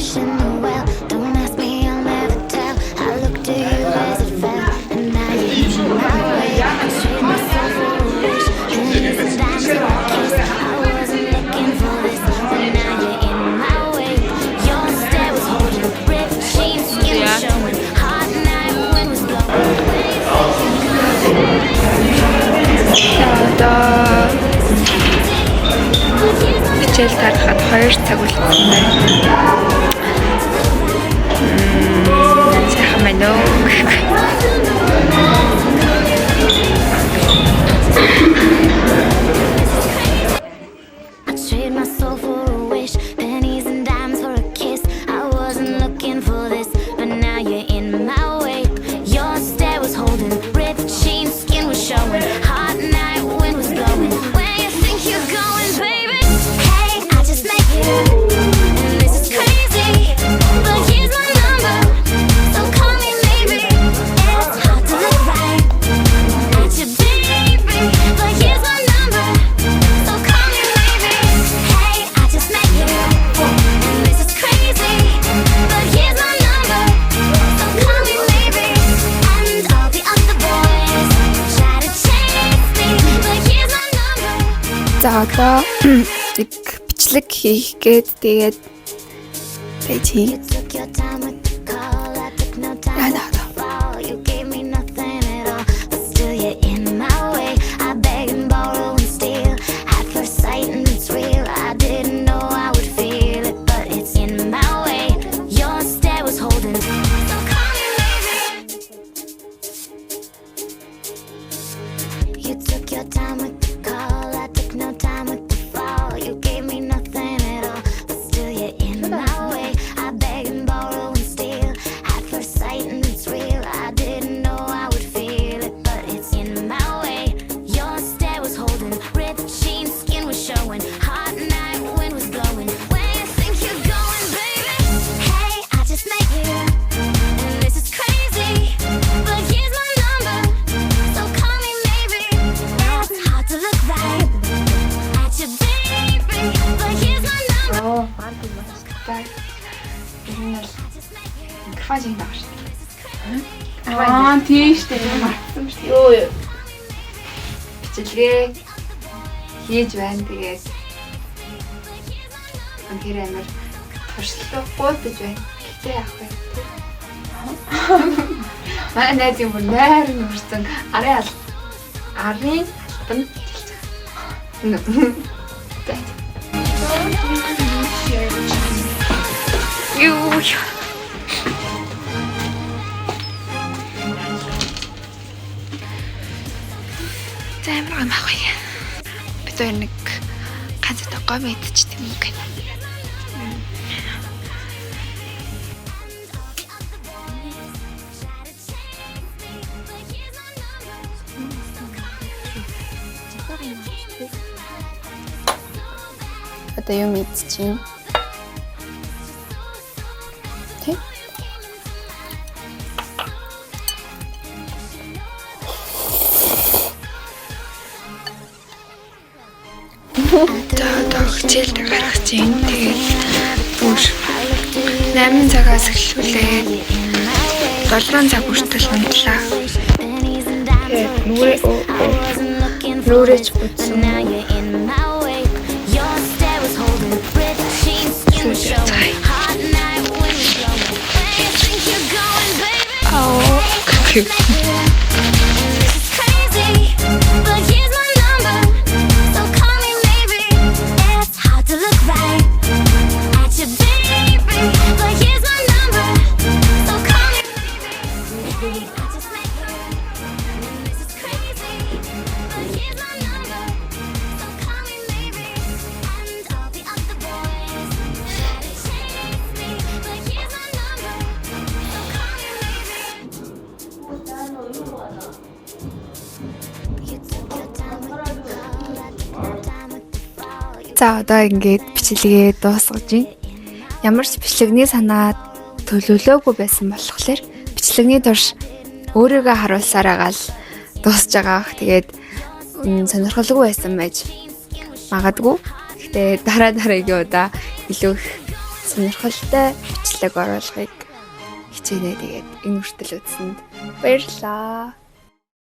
fish in the well. Don't ask me, I'll never tell. I looked at you as it fell, and now you're in my way. I trade myself for a wish, pennies and dimes for a kiss. I wasn't looking for this, but now you're in my way. Your stare was holding, ripped jeans, skin was showing. Hot night, wind was blowing. Одоо хичээл тарахад 2 цаг үлдсэн байна. Сайхан байна уу? I trade my soul for a wish, pennies and dimes for a kiss. I wasn't looking for this, but now you're in my way. Your stare was holding, ripped jeans, skin was showing. Hot night, wind was blowing. Where you think you're going, baby? Hey, I just met you, and this is crazy, but here's my number, so call me maybe. It's hard to look right at you, baby, but here's my number, so call me maybe. Hey, I just met you, and this is crazy, but here's my number, so call me maybe. And all the other boys try to chase me, but here's my number. За одоо нэг бичлэг хийх гээд тэгээд пэйж хий. You took your time with the call, I took no time with the fall. You gave me nothing at all, but still you're in my way. I beg and borrow and steal, at first sight and it's real. I didn't know I would feel it, but it's in my way. Your stare was holding, so call me maybe. You took your time with the call, I took no time with the fall. You gave me nothing at all, but still you're in my way. I beg and borrow and steal, at first sight and it's real. I didn't know I would feel it, but it's in my way. Your stare was holding, ripped jeans, skin was showing. Hot night, wind was blowing. Where you think you're going, baby? Hey, I just met you, and this is crazy, but here's my number, so call me maybe. It's hard to look right at you, baby, but here's my number. Оо, маань тийм байна. Энэ бол микрофон шиг байгаа шүү дээ. Аа, тийш дээ. Мартсан шүү дээ. Йоо. Бичлэгээ хийж байна. Тэгээд анхэр амар туршлага гуйтаж байна. Гэтээ яах вэ? Манай найз юм бүр найр нүрсэн. Арын алтан жилж байгаа. Юу. Зэмрэг мах яа. Бид хоёр нэг ганц тохоо мэдчихсэн юм гэнэ. Одоо юу мэдчихээн? Тэ? Одоо хичээл гаргаж чинь тэгээд бүр 8 цагаас эхлүүлээд 7 цаг хүртэл унтлаа. Тэгээд нүрэж бүтсэн. Oh, cute. За одоо ингээд бичлэгээ дуусгаж байна. Ямар ч бичлэгний санаа төлөвлөөгүй байсан болохоор бичлэгний турш өөрийгөө харуулсараагаа л дуусж байгаа. Тэгээд сонирхолтой байсан байж магадгүй. Гэхдээ дараагийн удаа илүү их сонирхолтой бичлэг оруулахыг хичээнэ. Тэгээд энэ хүртэл үзсэнд баярлалаа.